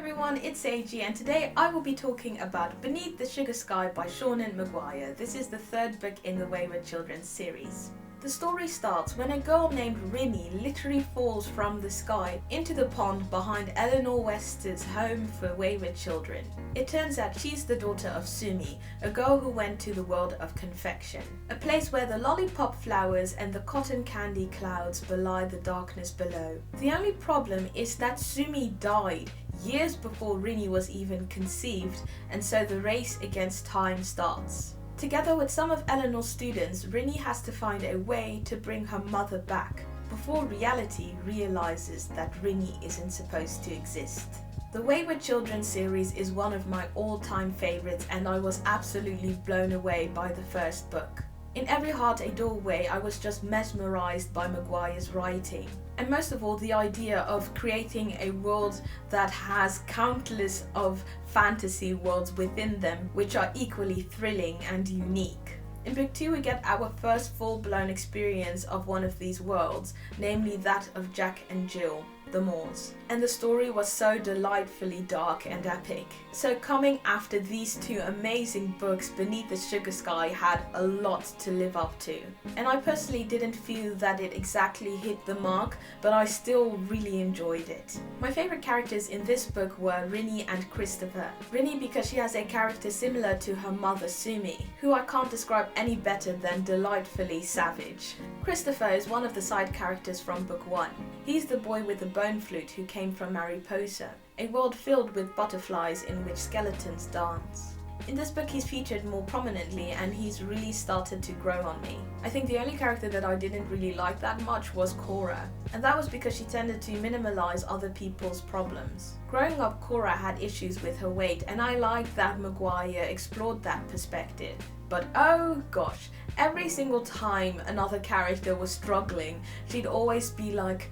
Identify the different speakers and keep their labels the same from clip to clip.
Speaker 1: everyone, it's AG and today I will be talking about Beneath the Sugar Sky by Seanan McGuire. This is the third book in the Wayward Children series. The story starts when a girl named Rinny literally falls from the sky into the pond behind Eleanor West's home for wayward children. It turns out she's the daughter of Sumi, a girl who went to the world of confection, a place where the lollipop flowers and the cotton candy clouds belie the darkness below. The only problem is that Sumi died years before Rinny was even conceived, and so the race against time starts. Together with some of Eleanor's students, Rinny has to find a way to bring her mother back before reality realizes that Rinny isn't supposed to exist. The Wayward Children series is one of my all-time favorites, and I was absolutely blown away by the first book. In every heart a doorway, I was just mesmerized by McGuire's writing. And most of all, the idea of creating a world that has countless of fantasy worlds within them, which are equally thrilling and unique. In book 2 we get our first full-blown experience of one of these worlds, namely that of Jack and Jill, the Moors. And the story was so delightfully dark and epic. So coming after these two amazing books, Beneath the Sugar Sky had a lot to live up to. And I personally didn't feel that it exactly hit the mark, but I still really enjoyed it. My favorite characters in this book were Rinny and Christopher. Rinny because she has a character similar to her mother Sumi, who I can't describe any better than delightfully savage. Christopher is one of the side characters from book 1. He's the boy with the bone flute who came from Mariposa, a world filled with butterflies in which skeletons dance. In this book he's featured more prominently and he's really started to grow on me. I think the only character that I didn't really like that much was Cora, and that was because she tended to minimalize other people's problems. Growing up, Cora had issues with her weight, and I liked that McGuire explored that perspective. But oh gosh, every single time another character was struggling, she'd always be like,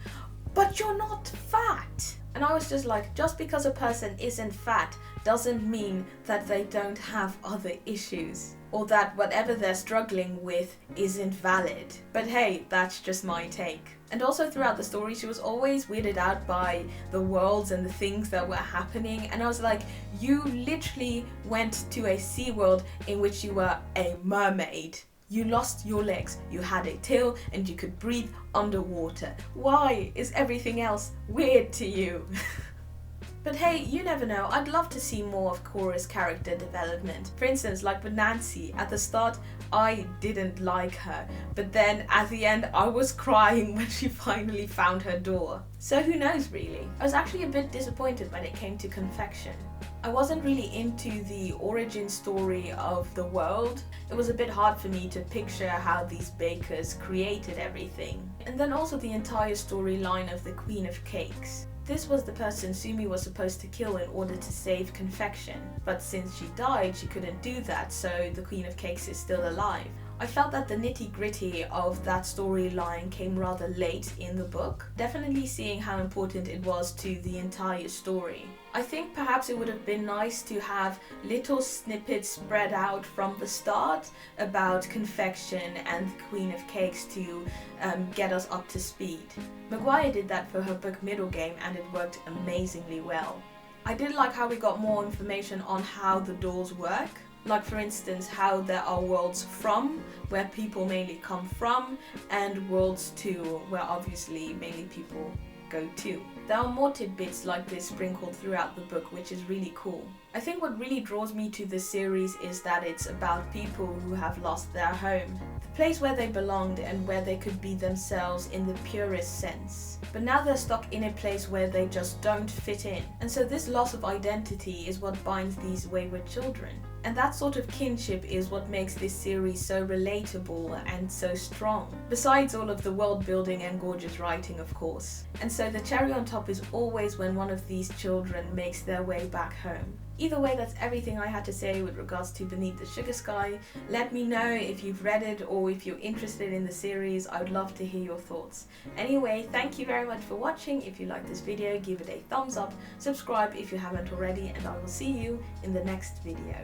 Speaker 1: "But you're not fat!" And I was just like, just because a person isn't fat doesn't mean that they don't have other issues, or that whatever they're struggling with isn't valid. But hey, that's just my take. And also throughout the story, she was always weirded out by the worlds and the things that were happening, and I was like, you literally went to a sea world in which you were a mermaid. You lost your legs, you had a tail, and you could breathe underwater. Why is everything else weird to you? But hey, you never know, I'd love to see more of Cora's character development. For instance, like with Nancy, at the start I didn't like her, but then at the end I was crying when she finally found her door. So who knows really? I was actually a bit disappointed when it came to confection. I wasn't really into the origin story of the world. It was a bit hard for me to picture how these bakers created everything. And then also the entire storyline of the Queen of Cakes. This was the person Sumi was supposed to kill in order to save confection, but since she died she couldn't do that, so the Queen of Cakes is still alive. I felt that the nitty-gritty of that storyline came rather late in the book, definitely seeing how important it was to the entire story. I think perhaps it would have been nice to have little snippets spread out from the start about confection and the Queen of Cakes to get us up to speed. McGuire did that for her book Middle Game and it worked amazingly well. I did like how we got more information on how the doors work. Like for instance how there are worlds from, where people mainly come from, and worlds to, where obviously mainly people go to. There are more tidbits like this sprinkled throughout the book, which is really cool. I think what really draws me to this series is that it's about people who have lost their home, the place where they belonged and where they could be themselves in the purest sense. But now they're stuck in a place where they just don't fit in. And so this loss of identity is what binds these wayward children. And that sort of kinship is what makes this series so relatable and so strong. Besides all of the world building and gorgeous writing, of course. And so the cherry on top is always when one of these children makes their way back home. Either way, that's everything I had to say with regards to Beneath the Sugar Sky. Let me know if you've read it or if you're interested in the series. I would love to hear your thoughts. Anyway, thank you very much for watching. If you liked this video, give it a thumbs up, subscribe if you haven't already, and I will see you in the next video.